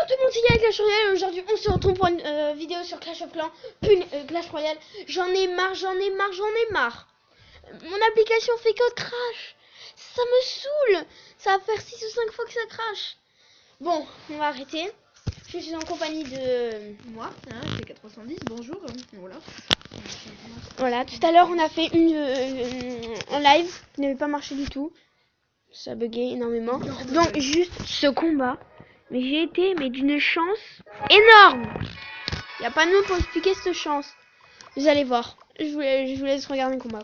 Tout le monde, c'est Clash Royale. Aujourd'hui, on se retrouve pour une vidéo sur Clash of Clans, puis Clash Royale. J'en ai marre. Mon application fait que crash. Ça me saoule. Ça va faire 6 ou 5 fois que ça crache. Bon, on va arrêter. Je suis en compagnie de moi, c'est 410, bonjour. Voilà. Voilà, tout à l'heure, on a fait une en live qui n'avait pas marché du tout. Ça a bugué énormément. Donc, juste ce combat. Mais j'ai été d'une chance énorme. Il n'y a pas de mots pour expliquer cette chance. Vous allez voir. Je vous laisse regarder le combat.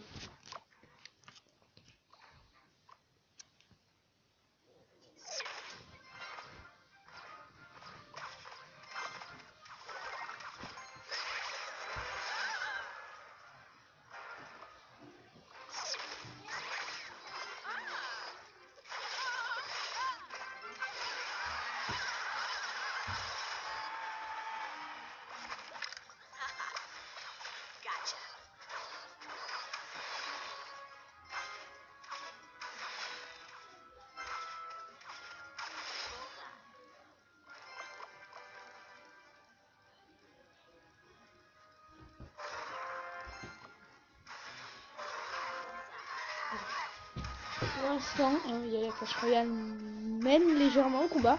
Pour l'instant, il y a la Clash Royale mène légèrement au combat.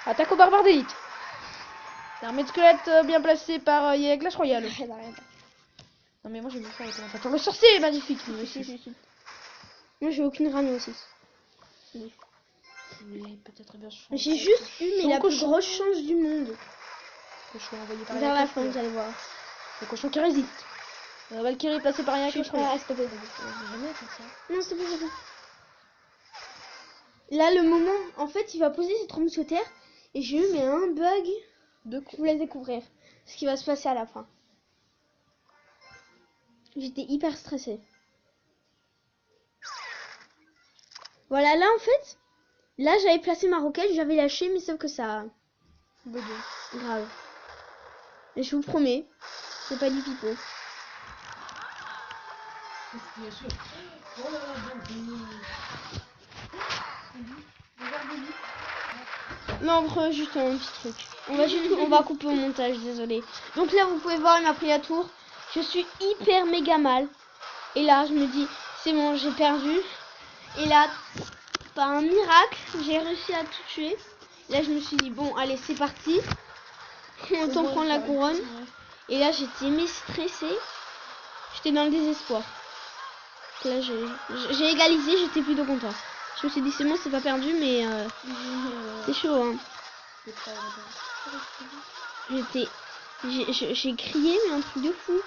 Attaque au barbare d'élite. L'armée de squelettes bien placée par Yaya Clash Royale. Non mais moi j'aime bien faire les commentateurs. Le sorcier est magnifique lui aussi. Moi j'ai aucune rame aussi. Peut-être bien J'ai juste eu la plus grosse chance du monde. Cochon envoyé par Vers la fin, vous allez voir. Le cochon qui résiste. La Valkyrie placée par Yaya Clash Royale. S'il te plaît. Non, s'il te plaît. Là, le moment, en fait, il va poser ses 3 mousquetaires et j'ai eu un bug. Je vous laisse découvrir ce qui va se passer à la fin. J'étais hyper stressée. Voilà, là, en fait, là, j'avais placé ma roquette, j'avais lâché, mais sauf que ça... Grave. Et je vous promets, c'est pas du pipeau. Non, juste un petit truc. On va couper au montage, désolé. Donc là, vous pouvez voir, il m'a pris la tour. Je suis hyper méga mal. Et là, je me dis, c'est bon, j'ai perdu. Et là, par un miracle, j'ai réussi à tout tuer. Là, je me suis dit, bon, allez, c'est parti. Autant prendre la couronne. Et là, j'étais stressée. J'étais dans le désespoir. Là, j'ai égalisé, j'étais plutôt content. Je me suis dit, c'est bon, c'est pas perdu, mais c'est chaud, hein. J'ai crié, mais un truc de fou.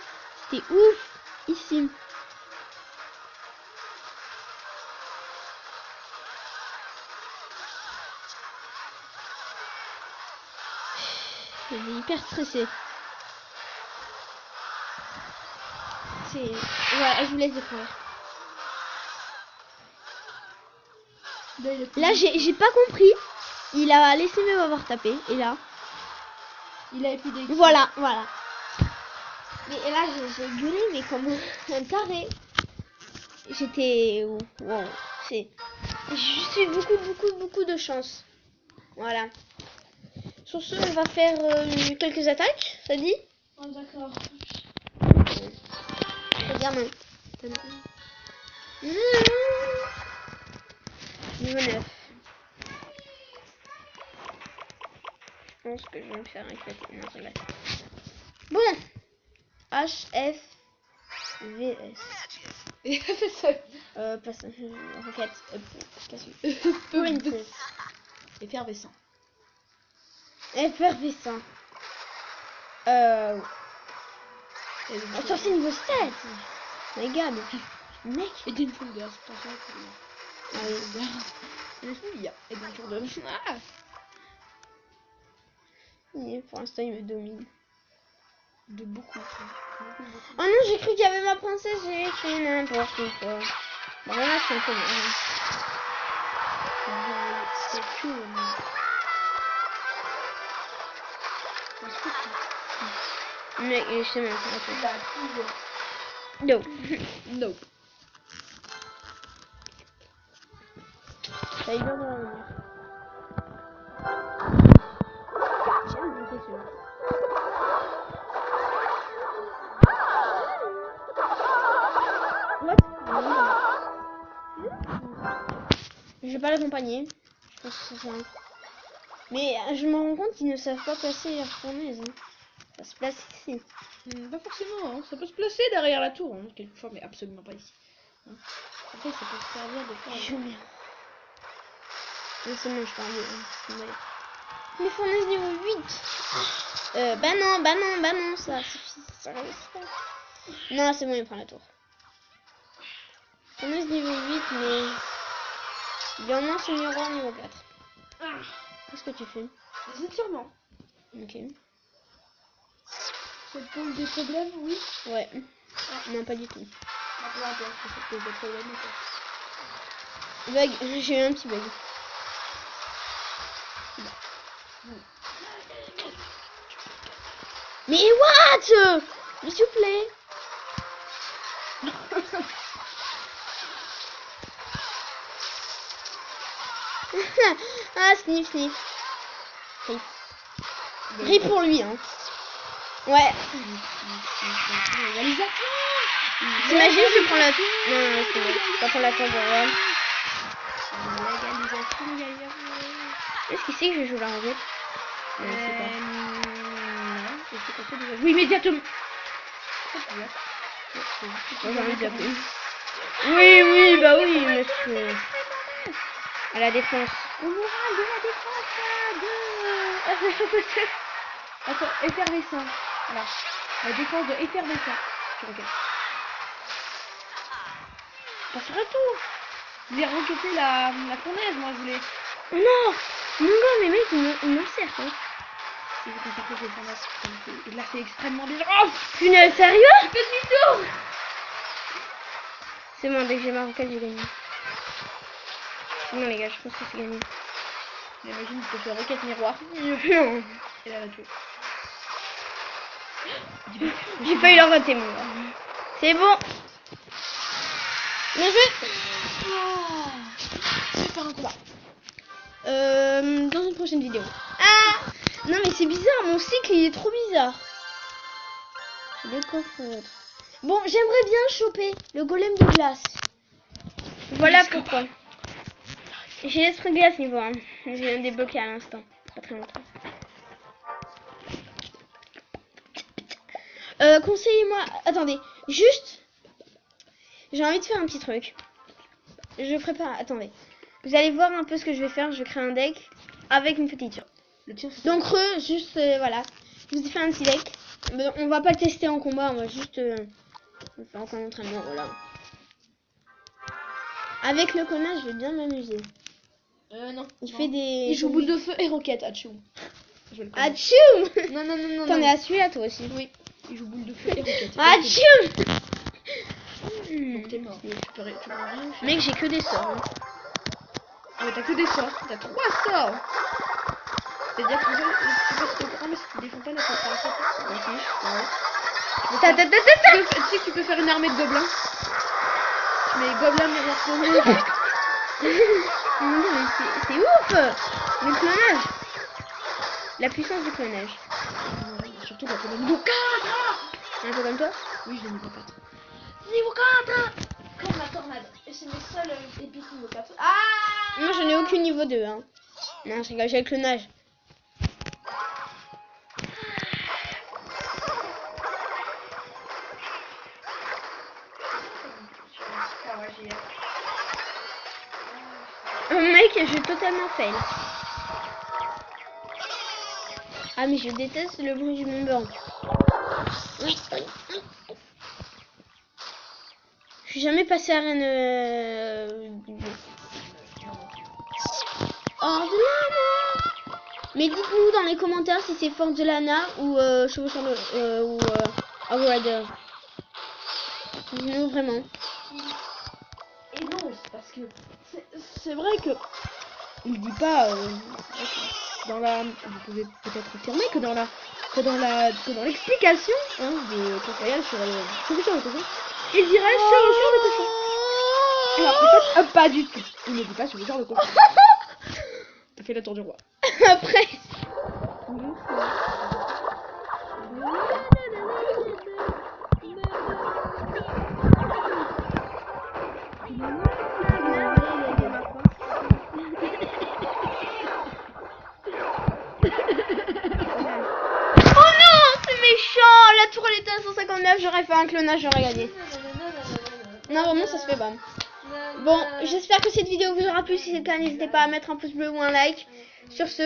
C'était ouf, ici. J'étais hyper stressée. Voilà, je vous laisse découvrir. Là, j'ai pas compris. Il a laissé m'avoir tapé. Et là, il a épidé. Voilà. Mais là, j'ai gueulé, mais comme un taré. J'étais... Wow. J'ai eu beaucoup de chance. Voilà. Sur ce, on va faire quelques attaques. Ça dit? Oh, d'accord. Regarde. Niveau 9. Je pense que je vais me faire éclater. Non, c'est vrai. Bon. HF VS. Roquette. Effervescent. Effervescent. Attends, c'est niveau 7. My god. Mec. Et d'une foule d'air, c'est pas ça. Ah oui. Une foule, et d'une tour de... Ah. Pour l'instant, il me domine. De beaucoup. Oh non, j'ai cru qu'il y avait ma princesse, j'ai fait n'importe quoi. Bon, là, c'est un peu mal. C'est cool. Mec, je sais même pas. Nope. Nope. Ça y est bien de revenir. accompagner. Je pense que c'est simple. Mais je me rends compte qu'ils ne savent pas placer leur fournaise. Hein. Ça se place ici. Pas forcément, hein. Ça peut se placer derrière la tour, hein, quelquefois, mais absolument pas ici. Hein. Après, ça peut se servir de faire... Je mets... C'est bon, je parle de... Les fournaises niveau 8. Bah non, ça suffit. Ça réussit pas. Non, c'est bon, il prend la tour. Fournaise niveau 8, mais... Il y en a son miroir niveau 4. Qu'est-ce que tu fais? Des étirements. Ok. Ça te pose des problèmes, oui? Ouais. Non, pas du tout. Peu importe, ça te pose des problèmes ou pas. Bug, j'ai eu un petit bug. Mais what? Mais s'il vous plaît. Ah, sniff. Ris pour lui, hein. Ouais. T'imagines, je prends la... Non, c'est bon. Je vais prendre la tour de roi. Est-ce qu'il sait que je joue la roulette? Non, je sais pas. Oui, immédiatement. Moi, j'ai envie de l'appeler. Oui, bah oui, monsieur. À la défense. Au moral de la défense de... Attends, effervescent. Voilà. La défense de effervescent. Je regarde. Pas sur le tour. Je voulais requêter la fournaise, moi je voulais. Oh non. Non, les mecs, ils m'en servent. Hein. Si vous conservez les fournaises, et là c'est extrêmement bien. Oh punaise, sérieux? je fais demi-tour. C'est bon, dès que j'ai ma roquette, j'ai gagné. Non les gars, je pense que c'est gagné. J'imagine que je fais roquette miroir. Non. Et là, tout. J'ai pas eu leur vote, moi. C'est bon. Bien joué. Je vais faire un combat. Dans une prochaine vidéo. Ah non mais c'est bizarre, mon cycle il est trop bizarre. Le coffre. Bon, j'aimerais bien choper le golem de glace. Voilà pourquoi. J'ai l'esprit de glace niveau 1. Je viens de débloquer à l'instant. Pas très longtemps. Conseillez-moi. Attendez, juste. J'ai envie de faire un petit truc. Je prépare. Attendez. Vous allez voir un peu ce que je vais faire. Je vais créer un deck avec une petite sur. Donc juste voilà. Je vous ai fait un petit deck. On va pas le tester en combat. On va juste faire encore un entraînement. Voilà. Avec le connard, je vais bien m'amuser. Non. Il fait des. Il joue boule de feu et roquette. Atchoum. Atchoum. Non. T'en es à celui-là toi aussi. Oui. Il joue boule de feu et roquette. Atchoum. Donc t'es mort. Tu peux rien. Mec, j'ai que des sorts. Hein. Ah mais t'as que des sorts. T'as 3 sorts. C'est-à-dire que tu peux te mais si tu défends pas la préparation. Tu sais que tu peux faire une armée de gobelins. Tu mets gobelins miroir fournaise. Non mais c'est ouf. Le clonage. La puissance du clonage. Surtout quand on est niveau 4. Un peu comme toi. Oui, je l'ai niveau 4. Niveau 4. Comme la tornade. Et c'est mes seuls épices niveau 4. Ah moi j'en ai aucune niveau 2 hein. Non je rigole, j'ai le clonage. Mec, je vais totalement fail. Ah mais je déteste le bruit du Mont Blanc. Je suis jamais passé à Rennes. Hors de Lana. Mais dites-nous dans les commentaires si c'est Force de Lana ou Chevaux sur le ou Rider. Dites-nous vraiment. Et non, c'est parce que c'est vrai que il dit pas dans la. Vous pouvez peut-être affirmer que dans l'explication de Clash Royale sur le cochon, il dirait sur le cochon. Alors en fait, pas du tout. Il ne dit pas sur le cochon. T'as fait la tour du roi. Après. 59, j'aurais fait un clonage, j'aurais gagné. Non, vraiment, ça se fait pas. Bon, j'espère que cette vidéo vous aura plu. Si c'est le cas, n'hésitez pas à mettre un pouce bleu ou un like. Sur ce,